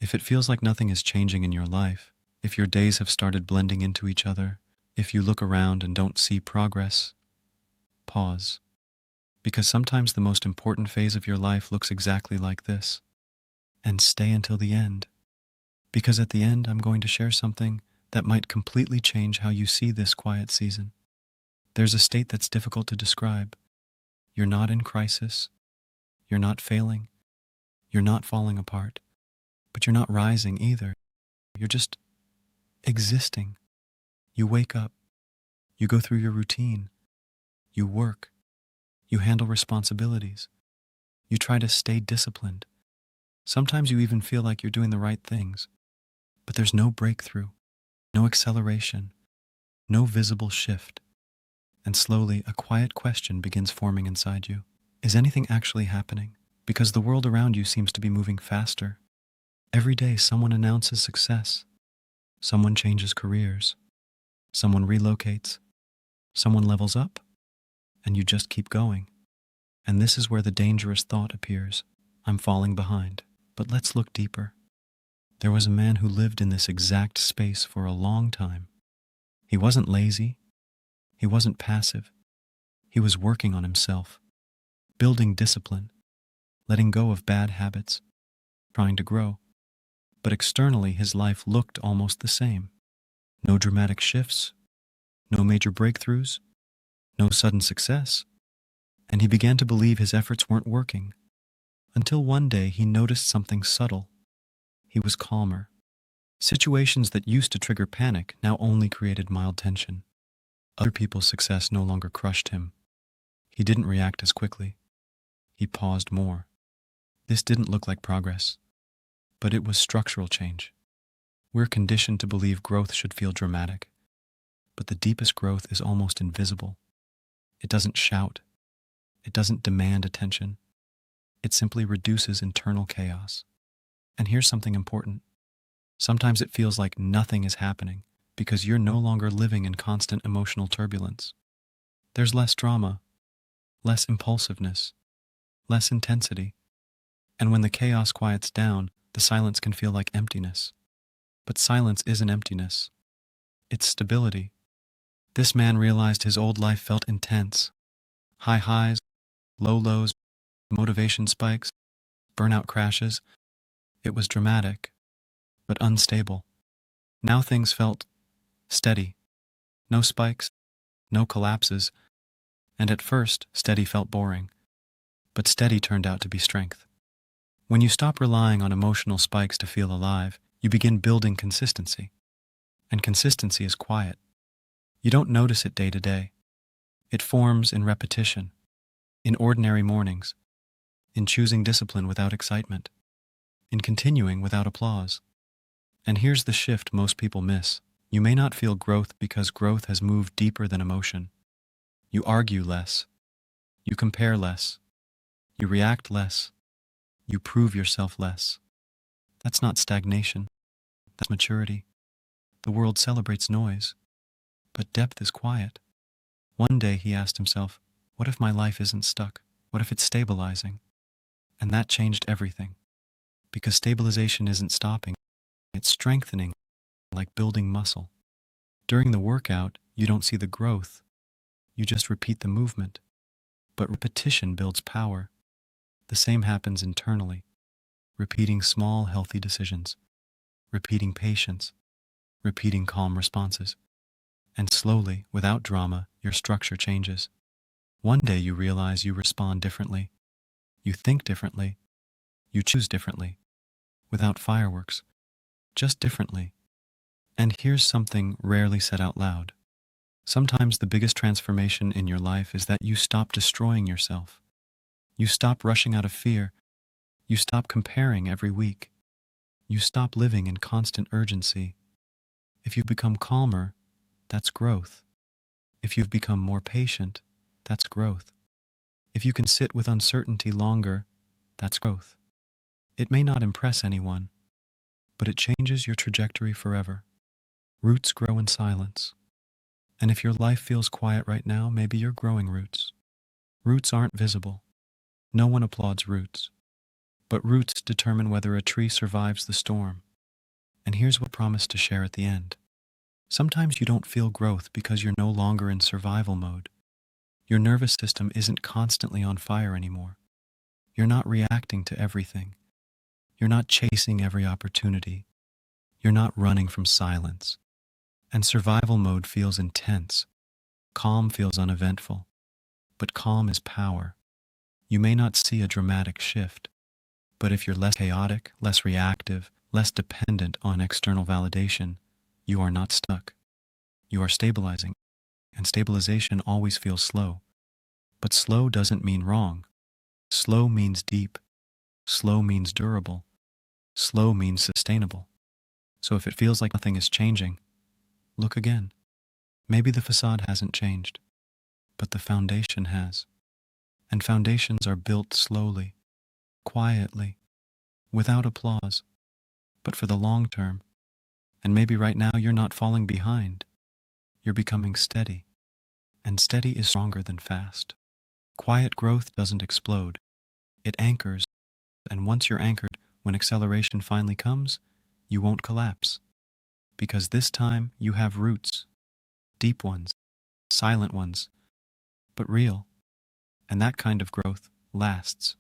If it feels like nothing is changing in your life, if your days have started blending into each other, if you look around and don't see progress, pause. Because sometimes the most important phase of your life looks exactly like this. And stay until the end. Because at the end, I'm going to share something that might completely change how you see this quiet season. There's a state that's difficult to describe. You're not in crisis. You're not failing. You're not falling apart. But you're not rising either. You're just existing. You wake up. You go through your routine. You work. You handle responsibilities. You try to stay disciplined. Sometimes you even feel like you're doing the right things. But there's no breakthrough, no acceleration, no visible shift. And slowly, a quiet question begins forming inside you. Is anything actually happening? Because the world around you seems to be moving faster. Every day, someone announces success. Someone changes careers. Someone relocates. Someone levels up. And you just keep going. And this is where the dangerous thought appears. I'm falling behind. But let's look deeper. There was a man who lived in this exact space for a long time. He wasn't lazy. He wasn't passive. He was working on himself, building discipline, letting go of bad habits, trying to grow. But externally, his life looked almost the same. No dramatic shifts, no major breakthroughs, no sudden success. And he began to believe his efforts weren't working. Until one day he noticed something subtle. He was calmer. Situations that used to trigger panic now only created mild tension. Other people's success no longer crushed him. He didn't react as quickly. He paused more. This didn't look like progress, but it was structural change. We're conditioned to believe growth should feel dramatic, but the deepest growth is almost invisible. It doesn't shout. It doesn't demand attention. It simply reduces internal chaos. And here's something important. Sometimes it feels like nothing is happening because you're no longer living in constant emotional turbulence. There's less drama, less impulsiveness, less intensity. And when the chaos quiets down, the silence can feel like emptiness. But silence isn't emptiness. It's stability. This man realized his old life felt intense. High highs, low lows, motivation spikes, burnout crashes. It was dramatic, but unstable. Now things felt steady. No spikes, no collapses, and at first, steady felt boring. But steady turned out to be strength. When you stop relying on emotional spikes to feel alive, you begin building consistency. And consistency is quiet. You don't notice it day to day. It forms in repetition, in ordinary mornings, in choosing discipline without excitement, in continuing without applause. And here's the shift most people miss. You may not feel growth because growth has moved deeper than emotion. You argue less. You compare less. You react less. You prove yourself less. That's not stagnation. That's maturity. The world celebrates noise, but depth is quiet. One day he asked himself, what if my life isn't stuck? What if it's stabilizing? And that changed everything. Because stabilization isn't stopping, it's strengthening, like building muscle. During the workout, you don't see the growth. You just repeat the movement. But repetition builds power. The same happens internally. Repeating small, healthy decisions. Repeating patience. Repeating calm responses. And slowly, without drama, your structure changes. One day you realize you respond differently. You think differently. You choose differently. Without fireworks. Just differently. And here's something rarely said out loud. Sometimes the biggest transformation in your life is that you stop destroying yourself. You stop rushing out of fear. You stop comparing every week. You stop living in constant urgency. If you become calmer, that's growth. If you've become more patient, that's growth. If you can sit with uncertainty longer, that's growth. It may not impress anyone, but it changes your trajectory forever. Roots grow in silence. And if your life feels quiet right now, maybe you're growing roots. Roots aren't visible. No one applauds roots. But roots determine whether a tree survives the storm. And here's what I promised to share at the end. Sometimes you don't feel growth because you're no longer in survival mode. Your nervous system isn't constantly on fire anymore. You're not reacting to everything. You're not chasing every opportunity. You're not running from silence. And survival mode feels intense. Calm feels uneventful. But calm is power. You may not see a dramatic shift, but if you're less chaotic, less reactive, less dependent on external validation, you are not stuck. You are stabilizing. And stabilization always feels slow. But slow doesn't mean wrong. Slow means deep. Slow means durable. Slow means sustainable. So if it feels like nothing is changing, look again. Maybe the facade hasn't changed, but the foundation has. And foundations are built slowly, quietly, without applause, but for the long term. And maybe right now you're not falling behind. You're becoming steady. And steady is stronger than fast. Quiet growth doesn't explode. It anchors. And once you're anchored, when acceleration finally comes, you won't collapse. Because this time you have roots. Deep ones, silent ones, but real. And that kind of growth lasts.